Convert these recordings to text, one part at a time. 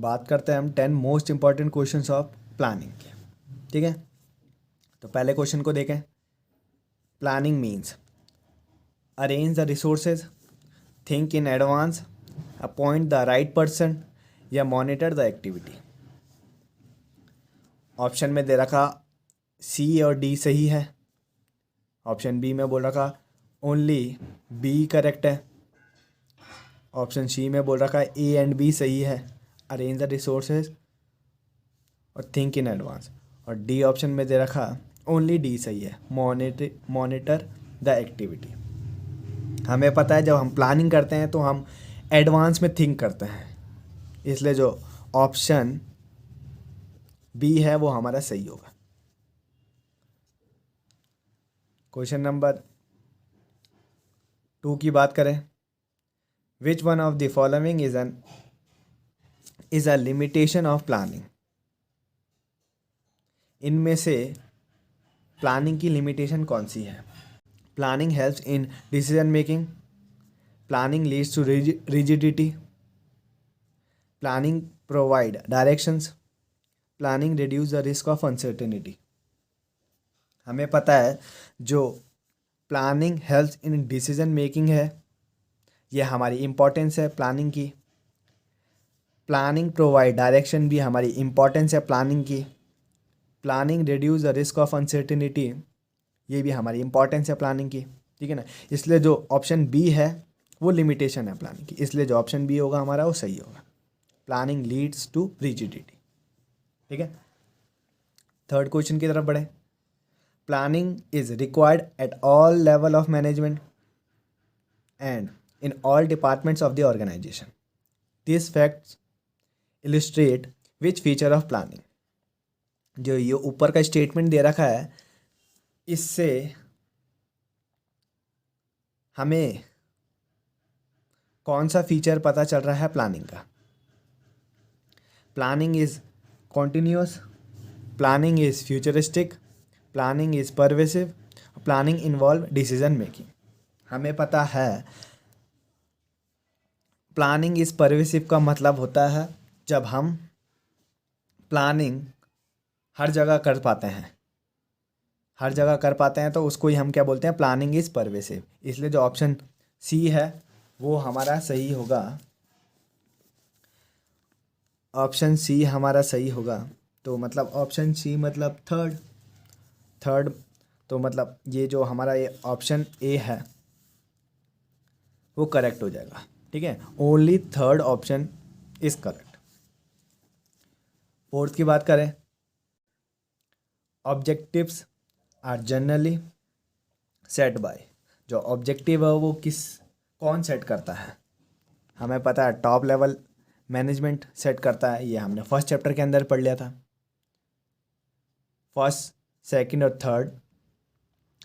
बात करते हैं हम 10 most important questions of planning के। ठीक है, तो पहले क्वेश्चन को देखें। Planning means arrange the resources, think in advance, appoint the right person या मॉनिटर द एक्टिविटी। ऑप्शन में दे रखा सी और डी सही है। ऑप्शन बी में बोल रखा ओनली बी करेक्ट है। ऑप्शन सी में बोल रखा ए एंड बी सही है, अरेंज द रिसोर्सेज और थिंक इन एडवांस। और डी ऑप्शन में दे रखा ओनली डी सही है, मॉनिटर द एक्टिविटी। हमें पता है जब हम प्लानिंग करते हैं तो हम एडवांस में थिंक करते हैं, इसलिए जो ऑप्शन बी है वो हमारा सही होगा। क्वेश्चन नंबर 2 की बात करें। Which one of the following is a limitation of planning. इनमें से प्लानिंग की लिमिटेशन कौन सी है? Planning helps in decision making, planning leads to rigidity, planning provide directions, planning reduce the risk of uncertainty. हमें पता है जो planning helps in decision making है, यह हमारी इम्पोर्टेंस है प्लानिंग की। प्लानिंग प्रोवाइड डायरेक्शन भी हमारी इम्पोर्टेंस है प्लानिंग की। Planning reduce the risk of uncertainty, ये भी हमारी इम्पोर्टेंस है प्लानिंग की। ठीक है ना, इसलिए जो ऑप्शन बी है वो लिमिटेशन है प्लानिंग की, इसलिए जो ऑप्शन बी होगा हमारा वो सही होगा। Planning leads to rigidity. ठीक है, थर्ड क्वेश्चन की तरफ बढ़े। Planning is required at all level of management and in all departments of the organization. These facts illustrate which feature of planning. जो ये ऊपर का स्टेटमेंट दे रखा है, इससे हमें कौन सा फीचर पता चल रहा है प्लानिंग का? Planning is continuous, planning is futuristic, planning is pervasive, planning involve decision making. हमें पता है प्लानिंग इज परवेसिव का मतलब होता है जब हम प्लानिंग हर जगह कर पाते हैं, हर जगह कर पाते हैं तो उसको ही हम क्या बोलते हैं? Planning is pervasive. इसलिए जो ऑप्शन सी है वो हमारा सही होगा। ऑप्शन सी हमारा सही होगा। तो मतलब ऑप्शन सी मतलब थर्ड, तो मतलब ये जो हमारा ये ऑप्शन ए है वो करेक्ट हो जाएगा। ठीक है, only third option is correct. Fourth की बात करें। Objectives are generally set by. जो ऑब्जेक्टिव है वो कौन सेट करता है? हमें पता है टॉप लेवल मैनेजमेंट सेट करता है, ये हमने फर्स्ट चैप्टर के अंदर पढ़ लिया था। फर्स्ट, सेकंड और थर्ड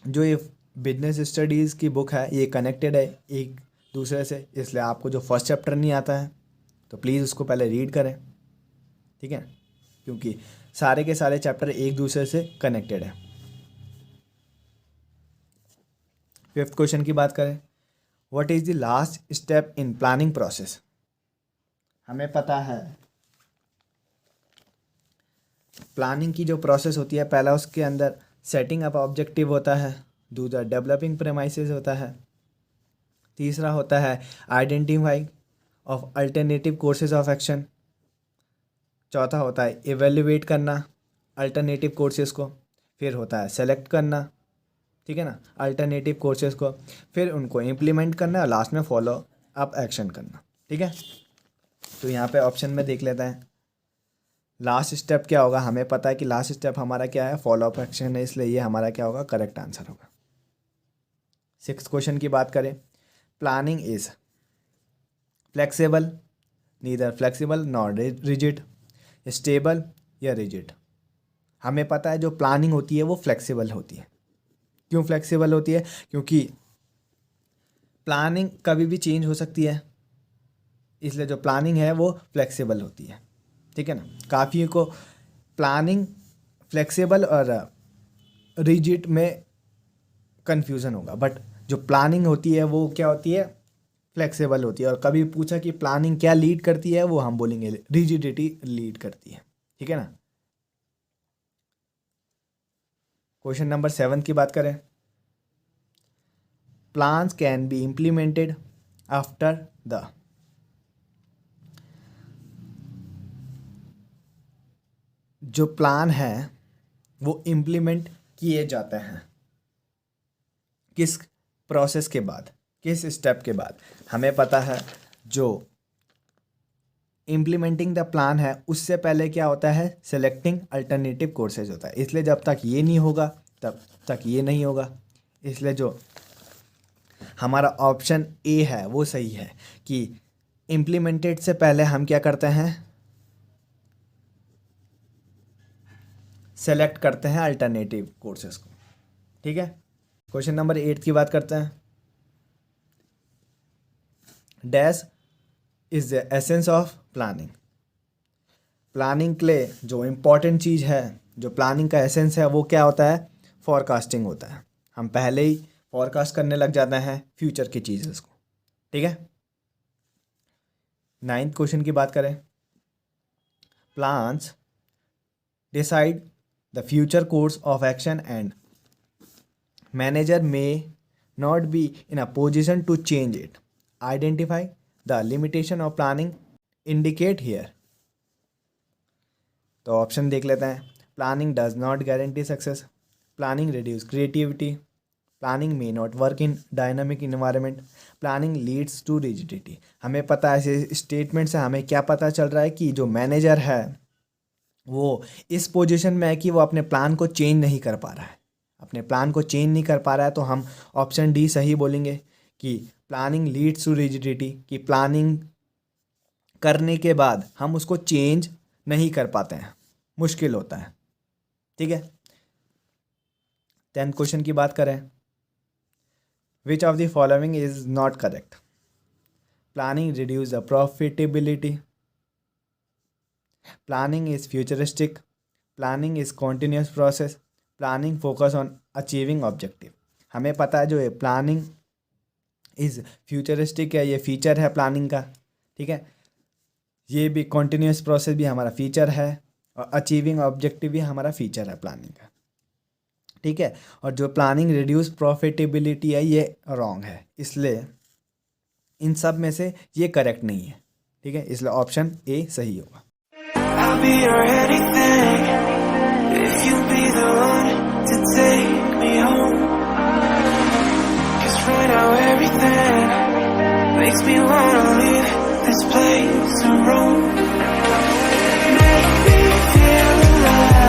जो ये बिजनेस स्टडीज़ की बुक है ये कनेक्टेड है एक दूसरे से, इसलिए आपको जो फर्स्ट चैप्टर नहीं आता है तो प्लीज़ उसको पहले रीड करें। ठीक है, क्योंकि सारे के सारे चैप्टर एक दूसरे से कनेक्टेड है। फिफ्थ क्वेश्चन की बात करें। What is the last step in planning process. हमें पता है प्लानिंग की जो प्रोसेस होती है, पहला उसके अंदर सेटिंग अप ऑब्जेक्टिव होता है, दूसरा डेवलपिंग प्रेमाइसेस होता है, तीसरा होता है identifying of alternative courses of action, चौथा होता है इवेल्युएट करना अल्टरनेटिव कोर्सेज को, फिर होता है सेलेक्ट करना, ठीक है ना, अल्टरनेटिव कोर्सेज को, फिर उनको इम्प्लीमेंट करना और लास्ट में फॉलो अप एक्शन करना। ठीक है, तो यहाँ पे ऑप्शन में देख लेते हैं लास्ट स्टेप क्या होगा। हमें पता है कि लास्ट स्टेप हमारा क्या है? फॉलो अप एक्शन है, इसलिए ये हमारा क्या होगा? करेक्ट आंसर होगा। सिक्स्थ क्वेश्चन की बात करें। Planning is flexible, neither flexible nor rigid, stable या रिजिड। हमें पता है जो प्लानिंग होती है वो फ्लेक्सिबल होती है। क्यों फ्लेक्सिबल होती है? क्योंकि प्लानिंग कभी भी चेंज हो सकती है, इसलिए जो प्लानिंग है वो फ्लेक्सिबल होती है। ठीक है ना, काफ़ी को प्लानिंग फ्लेक्सिबल और रिजिड में कंफ्यूजन होगा, बट जो प्लानिंग होती है वो क्या होती है? फ्लेक्सिबल होती है। और कभी पूछा कि प्लानिंग क्या लीड करती है, वो हम बोलेंगे रिजिडिटी लीड करती है। ठीक है ना। क्वेश्चन नंबर 7 की बात करें, plans can be implemented after the, जो प्लान है वो इम्प्लीमेंट किए जाते हैं किस प्रोसेस के बाद, किस स्टेप के बाद। हमें पता है जो इम्प्लीमेंटिंग द प्लान है उससे पहले क्या होता है, सेलेक्टिंग अल्टरनेटिव कोर्सेज होता है। इसलिए जब तक ये नहीं होगा तब तक ये नहीं होगा। इसलिए जो हमारा ऑप्शन ए है वो सही है कि इम्प्लीमेंटेड से पहले हम क्या करते हैं, सेलेक्ट करते हैं अल्टरनेटिव कोर्सेज को। ठीक है। क्वेश्चन नंबर 8 की बात करते हैं, dash is the essence of planning. Planning के लिए जो इम्पोर्टेंट चीज़ है, जो प्लानिंग का एसेंस है वो क्या होता है, फॉरकास्टिंग होता है। हम पहले ही फॉरकास्ट करने लग जाते हैं फ्यूचर की चीज़ें को। ठीक है। 9th क्वेश्चन की बात करें, plans decide the future course of action and manager may not be in a position to change it. Identify the limitation of planning indicate here. तो ऑप्शन देख लेते हैं, planning does not guarantee success, planning reduce creativity, planning may not work in dynamic environment, planning leads to rigidity. हमें पता है ऐसे statement से हमें क्या पता चल रहा है कि जो मैनेजर है वो इस पोजीशन में है कि वो अपने प्लान को चेंज नहीं कर पा रहा है, अपने प्लान को चेंज नहीं कर पा रहा है। तो हम ऑप्शन डी सही बोलेंगे कि प्लानिंग लीड्स टू रिजिडिटी, कि प्लानिंग करने के बाद हम उसको चेंज नहीं कर पाते हैं, मुश्किल होता है। ठीक है। 10th क्वेश्चन की बात करें, which of the following is not correct. Planning reduce the profitability, planning is futuristic, planning is continuous process, planning focus on achieving objective. हमें पता है जो ये प्लानिंग इज फ्यूचरिस्टिक है, ये फीचर है प्लानिंग का। ठीक है। ये भी कॉन्टिन्यूस प्रोसेस भी हमारा फीचर है और अचीविंग ऑब्जेक्टिव भी हमारा फीचर है प्लानिंग का। ठीक है। और जो प्लानिंग रिड्यूस प्रॉफिटेबिलिटी है ये रॉन्ग है, इसलिए इन सब में से ये करेक्ट नहीं है। ठीक है। इसलिए ऑप्शन ए सही होगा। I'll be your anything if you be the one to take me home. 'Cause right now everything makes me wanna leave this place and roam.